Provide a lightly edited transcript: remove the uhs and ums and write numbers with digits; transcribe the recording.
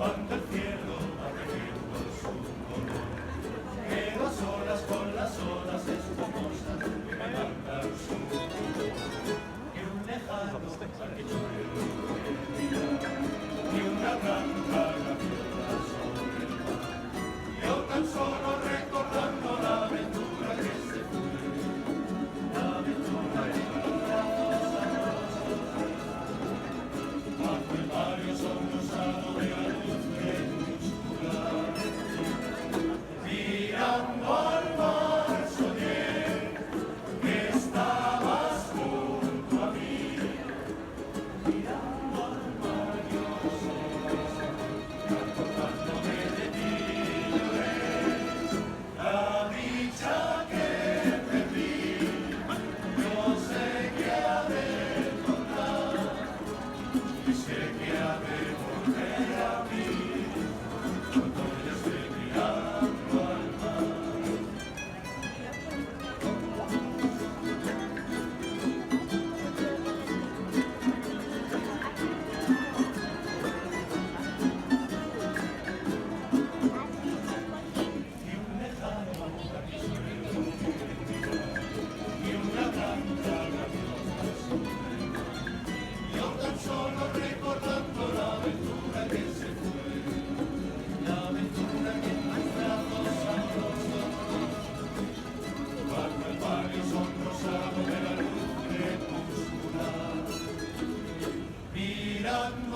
cuando el cielo va tejiendo su color. Quedo a solas con las olas espumosas que me mandan su color. Y un lejano arquitecto de mirar, y una blanca gaviota sobre el mar. Yo tan solo recordando la aventura que se fue, la aventura que bajo el barrio sonrosado de la luz crepuscular. Mirando al mar soñé que estabas junto a mí. Mirando al mar yo soñé, acordándome de ti lloré. La dicha que perdí, yo sé que ha de tornar. Y sé que ha de volver a mí cuando yo esté mirando al mar. Y un lejano aviso y una blanca gaviota sobre el mar. Yo tan solo recordando la aventura que se fue, la aventura que en tus brazos sabrosos, bajo el barrio sonrosado de la luz crepuscular. Mirando